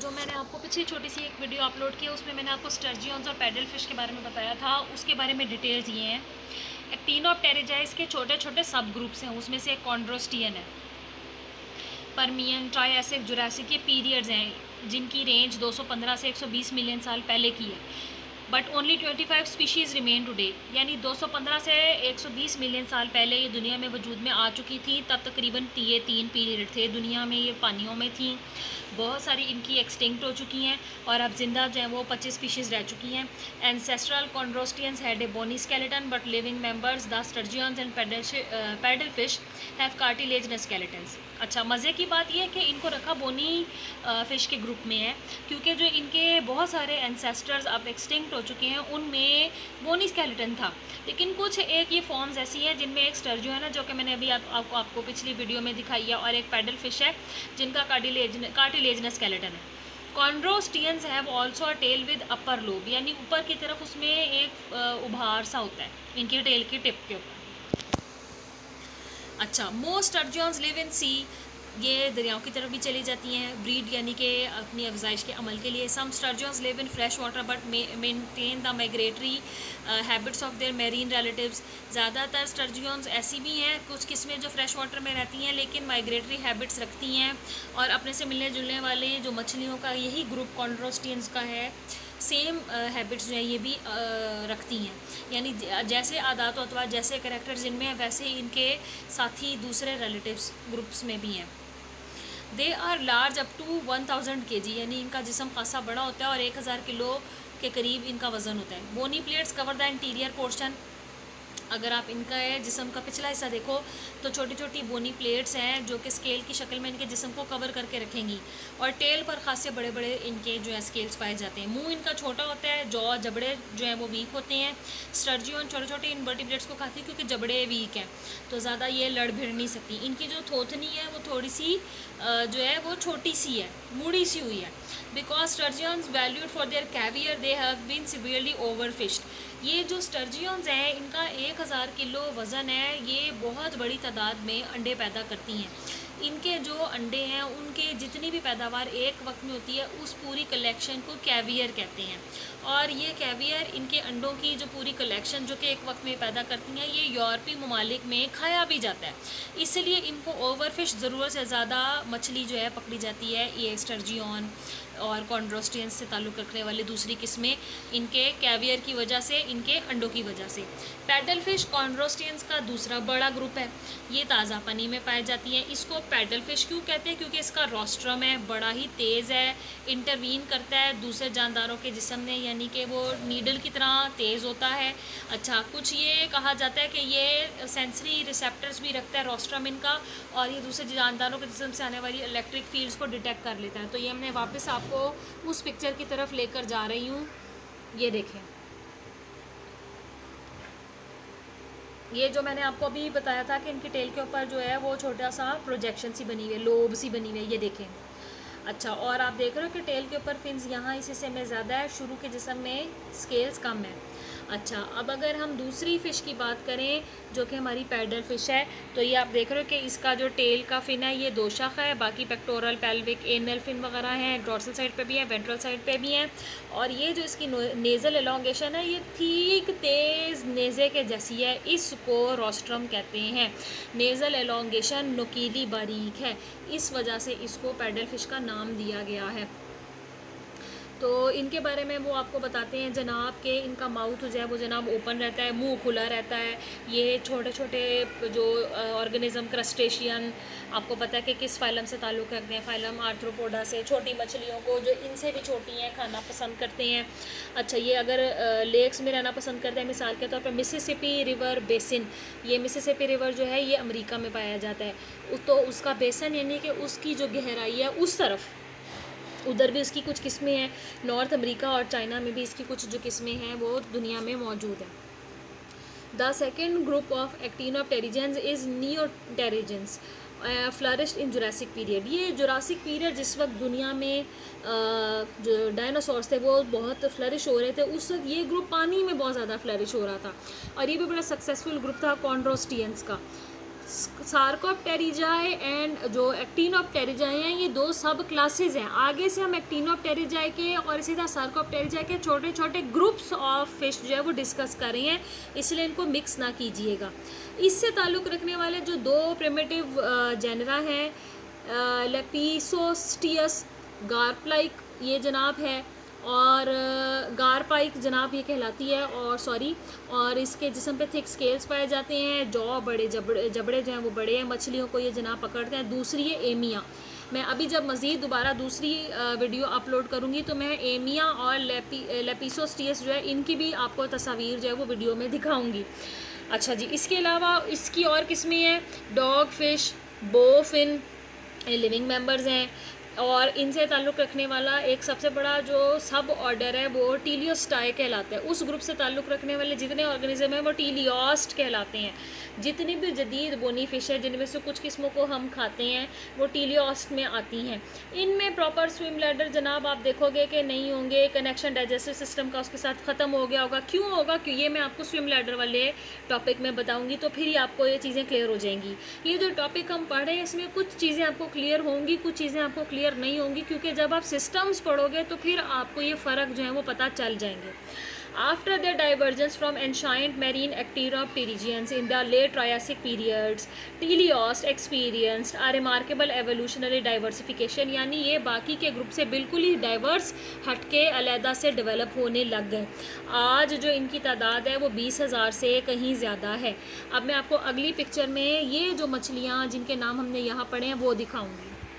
जो मैंने आपको पिछली छोटी सी एक वीडियो अपलोड की है उसमें मैंने आपको स्टर्जियंस और पैडल फिश के बारे में बताया था, उसके बारे में डिटेल्स ये हैं। एक्टिनोप्टेरिजाइस के छोटे छोटे सब ग्रुप्स हैं, उसमें से एक कॉन्ड्रोस्टियन है। परमियन, ट्रायसिक, जुरासिक ये पीरियड्स हैं जिनकी रेंज 215 से 120 मिलियन साल पहले की है। But only 25 species remain today, यानी 215 से 120 मिलियन साल पहले ये दुनिया में वजूद में आ चुकी थी। तब तकरीबन ये 3 पीरियड थे दुनिया में, ये पानियों में थी। बहुत सारी इनकी एक्सटिंक्ट हो चुकी हैं और अब जिंदा जो हैं वो 25 स्पीशीज़ रह चुकी हैं। Ancestral chondrosteans had a bony skeleton but living members the sturgeons and paddle fish have cartilaginous skeletons. अच्छा, मज़े की बात यह है कि इनको रखा बोनी फ़िश के ग्रुप में है, क्योंकि जो इनके बहुत सारे एंसेस्टर्स अब एक्सटिंक्ट हो चुके हैं उनमें बोनी स्केलेटन था। लेकिन कुछ एक ये फॉर्म्स ऐसी हैं जिनमें एक स्टर्जियन है जो कि मैंने अभी आपको पिछली वीडियो में दिखाई है, और एक पैडल फिश है जिनका कार्टिलेजनस स्केलेटन है। Chondrosteans have also a tail with upper lobe, यानी ऊपर की तरफ उसमें एक उभार सा होता है इनकी टेल की टिप के ऊपर। अच्छा, मोस्ट स्टर्जियंस लिव इन सी, ये दरियाओं की तरफ भी चली जाती हैं ब्रीड यानी कि अपनी अफजाइश के अमल के लिए। Some sturgeons live in fresh water but maintain the migratory habits of their marine relatives. ज़्यादातर स्टर्जियंस ऐसी भी हैं, कुछ किस्में जो फ्रेश वाटर में रहती हैं लेकिन माइग्रेटरी हैबिट्स रखती हैं, और अपने से मिलने जुलने वाले जो मछलियों का यही ग्रुप कॉन्ड्रोस्टियंस का है, सेम हैबिट्स जो है ये भी रखती हैं। यानी जैसे आदात अथवा जैसे करैक्टर जिनमें वैसे ही इनके साथी दूसरे रिलेटिव्स ग्रुप्स में भी हैं। They are large up to 1000 kg, यानी इनका जिस्म खासा बड़ा होता है और 1000 किलो के करीब इनका वज़न होता है। Bony plates cover the interior portion, अगर आप इनका जिस्म का पिछला हिस्सा देखो तो छोटी छोटी बोनी प्लेट्स हैं जो कि स्केल की शक्ल में इनके जिस्म को कवर करके रखेंगी, और टेल पर खासे बड़े बड़े इनके जो है स्केल्स पाए जाते हैं। मुंह इनका छोटा होता है, जॉ जबड़े जो हैं वो वीक होते हैं। स्टर्जियन छोटे छोटे इनवर्टिब्रेट्स को खाती है क्योंकि जबड़े वीक हैं तो ज़्यादा ये लड़ भिड़ नहीं सकती। इनकी जो थोथनी है वो थोड़ी सी जो है वो छोटी सी है, मुड़ी सी हुई है। Because sturgeons valued for their caviar they have been severely overfished. ये जो स्टर्जियंस हैं इनका 1000 किलो वज़न है, ये बहुत बड़ी तादाद में अंडे पैदा करती हैं। इनके जो अंडे हैं उनके जितनी भी पैदावार एक वक्त में होती है उस पूरी कलेक्शन को कैवियर कहते हैं, और ये कैवियर इनके अंडों की जो पूरी कलेक्शन जो कि एक वक्त में पैदा करती हैं ये यूरोपीय ममालिक में खाया भी जाता है। इसलिए इनको ओवरफिश ज़रूरत से ज़्यादा मछली जो है पकड़ी जाती है। ये स्टर्जियन और कॉन्ड्रोस्टियंस से ताल्लुक़ रखने वाली दूसरी किस्में इनके कैवियर की वजह से, इनके अंडों की वजह से। पैडल फिश कॉन्ड्रोस्टियंस का दूसरा बड़ा ग्रुप है, ये ताज़ा पानी में पाई जाती हैं। इसको पैडल फिश क्यों कहते हैं? क्योंकि इसका रोस्ट्रम है बड़ा ही तेज़ है, इंटरवीन करता है दूसरे जानदारों के जिस्म में, यानी कि वो नीडल की तरह तेज़ होता है। अच्छा, कुछ ये कहा जाता है कि ये सेंसरी रिसेप्टर्स भी रखता है रोस्ट्रम इनका, और ये दूसरे जानदारों के जिस्म से आने वाली इलेक्ट्रिक फील्ड्स को डिटेक्ट कर लेता है। तो ये हमने वापस आपको उस पिक्चर की तरफ लेकर जा रही हूँ, ये देखें। ये जो मैंने आपको अभी बताया था कि इनकी टेल के ऊपर जो है वो छोटा सा प्रोजेक्शन सी बनी हुई है, लोब सी बनी हुई है, ये देखें। अच्छा, और आप देख रहे हो कि टेल के ऊपर फिन्स यहाँ इस हिस्से में ज़्यादा है, शुरू के जिस्म में स्केल्स कम है। अच्छा, अब अगर हम दूसरी फ़िश की बात करें जो कि हमारी पैडल फ़िश है, तो ये आप देख रहे हो कि इसका जो टेल का फिन है ये 2 शाखा है, बाकी पेक्टोरल, पेल्विक, एनल फिन वगैरह हैं, डॉर्सल साइड पे भी हैं, वेंट्रल साइड पे भी हैं। और ये जो इसकी नेज़ल एलोंगेशन है ये ठीक तेज़ नेज़े के जैसी है, इसको रोस्ट्रम कहते हैं। नेज़ल एलोंगेशन नुकीली बारीक है, इस वजह से इसको पैडल फ़िश का नाम दिया गया है। तो इनके बारे में वो आपको बताते हैं जनाब के इनका माउथ जो है वो जनाब ओपन रहता है, मुंह खुला रहता है। ये छोटे छोटे जो ऑर्गेनिज्म क्रस्टेशियन, आपको पता है कि किस फाइलम से ताल्लुक़ रखते हैं, फाइलम आर्थ्रोपोडा से। छोटी मछलियों को जो इनसे भी छोटी हैं खाना पसंद करते हैं। अच्छा, ये अगर लेक्स में रहना पसंद करते हैं, मिसाल के तौर पर मिसिसिपी रिवर बेसिन, ये मिसिसिपी रिवर जो है ये अमेरिका में पाया जाता है, तो उसका बेसन यानी कि उसकी जो गहराई है उस तरफ, उधर भी इसकी कुछ किस्में हैं। नॉर्थ अमेरिका और चाइना में भी इसकी कुछ जो किस्में हैं वो दुनिया में मौजूद हैं। The second group of actinopterygians is neopterygians flourished in Jurassic period. ये जुरासिक पीरियड जिस वक्त दुनिया में जो डायनासोर्स थे वो बहुत फ्लरिश हो रहे थे, उस वक्त ये ग्रुप पानी में बहुत ज़्यादा फ्लरिश हो रहा था, और ये भी बड़ा सक्सेसफुल ग्रुप था कॉन्ड्रोस्टियंस का। सार्कोप्टेरिजाई एंड जो एक्टिनोप्टेरिजाई हैं, ये 2 सब क्लासेस हैं। आगे से हम एक्टिनोप्टेरिजाई के और इसी तरह सार्कोप्टेरिजाई के छोटे छोटे ग्रुप्स ऑफ फिश जो है वो डिस्कस कर रहे हैं, इसलिए इनको मिक्स ना कीजिएगा। इससे ताल्लुक़ रखने वाले जो 2 प्रिमिटिव जेनरा हैं, लेपिसोस्टियस गार्प-लाइक ये जनाब है, और गारपाइक जनाब ये कहलाती है, और इसके जिस्म पे थिक स्केल्स पाए जाते हैं, जॉ बड़े जबड़े जो हैं वो बड़े हैं, मछलियों को ये जनाब पकड़ते हैं। दूसरी है एमिया। मैं अभी जब मज़ीद दोबारा दूसरी वीडियो अपलोड करूँगी तो मैं एमिया और लेपिसोस्टियस जो है इनकी भी आपको तस्वीर जो है वो वीडियो में दिखाऊँगी। अच्छा जी, इसके अलावा इसकी और किस्में हैं, डॉग फिश, बोफिन लिविंग मेंबर्स हैं, और इनसे ताल्लुक़ रखने वाला एक सबसे बड़ा जो सब ऑर्डर है वो टीलियोस्टाई कहलाता है। उस ग्रुप से ताल्लुक़ रखने वाले जितने ऑर्गेनिज्म हैं वो टीलियोस्ट कहलाते हैं। जितनी भी जदीद बोनी फ़िश है जिनमें से कुछ किस्मों को हम खाते हैं वो टीलियोस्ट में आती हैं। इनमें प्रॉपर स्विम लैडर जनाब आप देखोगे कि नहीं होंगे, कनेक्शन डाइजेस्टिव सिस्टम का उसके साथ ख़त्म हो गया होगा। क्यों होगा? क्यों, ये मैं आपको स्विम लैडर वाले टॉपिक में बताऊँगी, तो फिर ही आपको ये चीज़ें क्लियर हो जाएंगी। ये जो टॉपिक हम पढ़ रहे हैं इसमें कुछ चीज़ें आपको क्लियर होंगी, कुछ चीज़ें आपको क्लियर नहीं होंगी, क्योंकि जब आप सिस्टम्स पढ़ोगे तो फिर आपको ये फ़र्क जो है वो पता चल जाएंगे। After their divergence from ancient marine actinopterygians in the late Triassic periods, teleost experienced a remarkable evolutionary diversification, यानी ये बाकी के ग्रुप से बिल्कुल ही डाइवर्स हटके अलहदा से डेवलप होने लग गए। आज जो इनकी तादाद है वो 20,000 से कहीं ज़्यादा है। अब मैं आपको अगली पिक्चर में ये जो मछलियाँ जिनके नाम हमने यहाँ पढ़े हैं वो दिखाऊँगी।